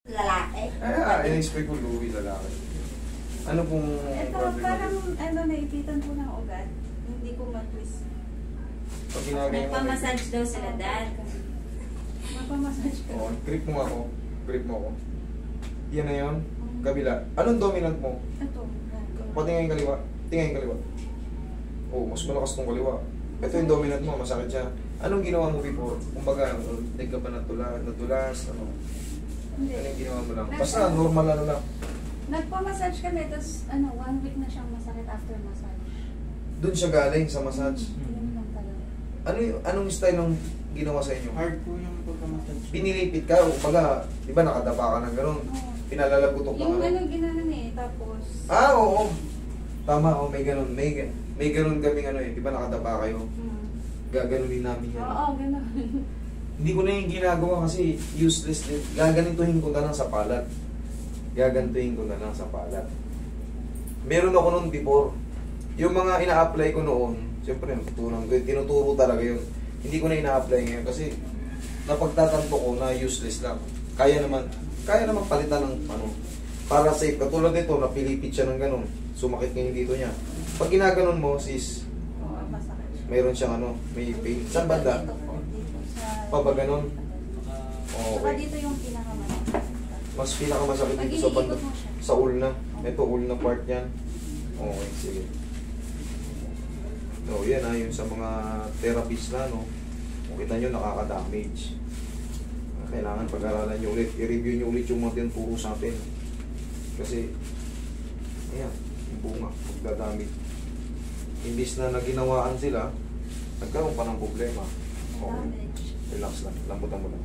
Lalaki. In-expect ko Louie lalaki. Ano pong Ito, problem parang natin? naipitan po ng ugat. Hindi ko mag-twist. Pag ginagawa mo, Nagpamassage daw sila, Dad. Magpamassage ka. Oo, grip mo ako. Grip mo ako. Yan na yun. Kabila. Anong dominant mo? Ito. Patingin yung kaliwa. Tingin yung kaliwa. Oh, mas malakas tong kaliwa. Ito yung dominant mo, masakit siya. Anong ginawa mo before? Kumbaga, hindi ka ba natulas, ano? Hindi. Anong ginawa mo lang? Basta normal ano lang. Nagpamassage kami, tapos 1 week na siyang masakit after massage. Doon siya galing sa massage. Yun lang talaga. Anong style ng ginawa sa inyo? Hard po yung pagkamassage. Pinilipit ka, o baga, di ba nakadapa ka ng gano'n? Oo. Pinalalagutok ka Yung ano? ginanon eh, tapos... Oo. Tama, may gano'n. May gano'n kaming ano eh, di ba nakadapa kayo? Gaganunin namin yan. Oo, gano'n. Hindi ko na yung ginagawa kasi useless din. Gaganituhin ko na lang sa palat. Gagantuhin ko na lang sa palat. Meron ako noon before. Yung mga ina-apply ko noon, siyempre, tinuturo talaga yun. Hindi ko na ina-apply ngayon kasi napagtatanto ko na useless lang. Kaya naman palitan ng ano, para safe. Katulad nito, napilipit siya ng ganun. Sumakit ngayon dito niya. Pag ginaganon mo, sis, Oo, masakit. mayroon siyang ano, may pain. Saan banda? Dito po, dito sa... Pa ba ganun? Saka Okay. dito yung pinakamalaki. Mas pinakamasakit Pag dito sa banda. iniikot mo siya. Sa ulna. Ito, ulna part yan. Okay, sige. No, yan yun sa mga therapist na, no. Kung kita nyo, nakaka-damage. Kailangan pag-aralan nyo ulit. I-review nyo ulit yung mga tinuturo sa atin. Kasi, ayan, yung bunga, magdadamage. Imbis na naginawaan sila, nagkaroon pa ng problema. Okay. Damage. Relax lang, lambutan mo lang.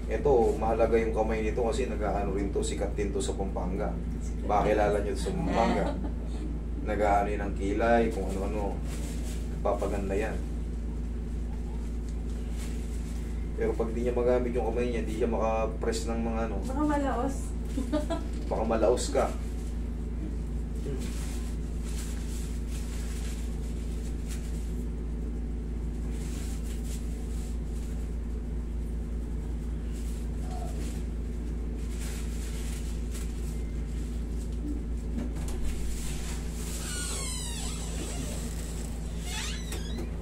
Ito, mahalaga yung kamay nito kasi nag-aano rin to, sikat din to sa Pampanga. Baka kilala nyo sa Pampanga. Nag-aano yun ng kilay, kung ano-ano. Papaganda yan. Pero pag di niya magamit yung kamay niya, di siya makapress ng mga ano. Baka malaos. Baka malaos ka.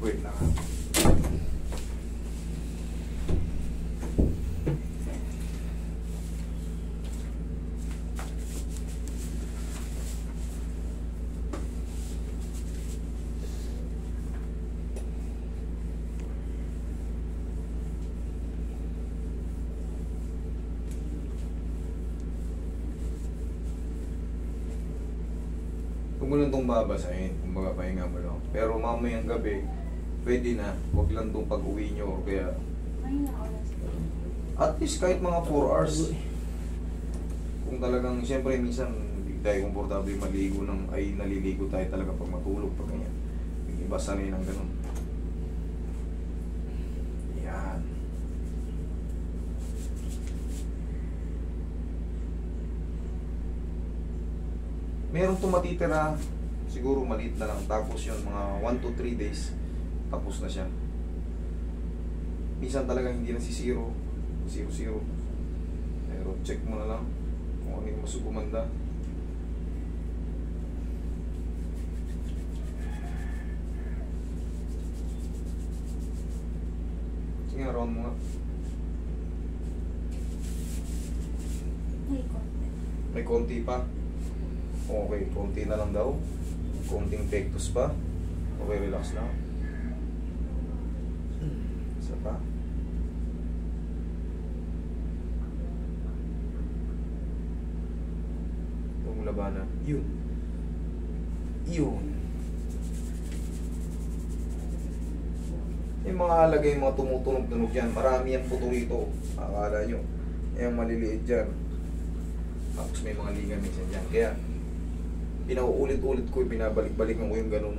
Wait lang ha. Huwag mo lang itong babasahin, kumbaga pahinga mo lang. Pero mamayang gabi, pwede na, huwag lang itong pag-uwi nyo o kaya Ayun na, oras. at least kahit mga 4 hours. Kung talagang, siyempre minsan hindi tayo komportable maligo ay naliligo tayo talaga pag matulog, pag ganyan. Yung iba sanay ng ganun. Yan. Merong tumatitira, siguro maliit na lang, tapos yun, mga 1 to 3 days, tapos na siya. Minsan talaga hindi na si 0. Pero check mo na lang kung ano yung mas gumanda. Sige, round mo nga. Ay, konti. May konti pa. Okay, konti na lang daw. Konting pectus pa. Okay, relax lang. Isa pa. Itong labanan. Yun. Yung mga alagay, yung mga tumutunog-tunog yan. Marami yan puto rito. Akala nyo. Yung maliliit dyan. Tapos may mga ligaments yan. Kaya, pinauulit-ulit ko, binabalik-balikan ko yung ganun.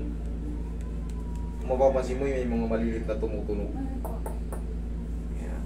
Kung mapapansin mo, yung mga maliliit na tumutunog. Ano po? Yeah.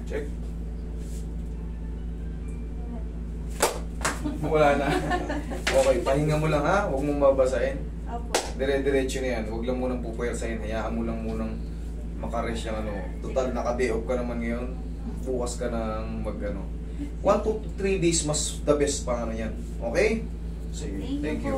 Check. Wala na. Okay, pahinga mo lang ha. Huwag mong babasahin. Opo. Dire-diretso na yan. Huwag lang munang pupwersahin. Hayaan mo lang munang makarest yung ano. Total, naka-day off ka naman ngayon. Bukas ka nang mag ano. 1 to 3 days mas the best pa ano yan. Okay? Sige. Thank you Thank you. po.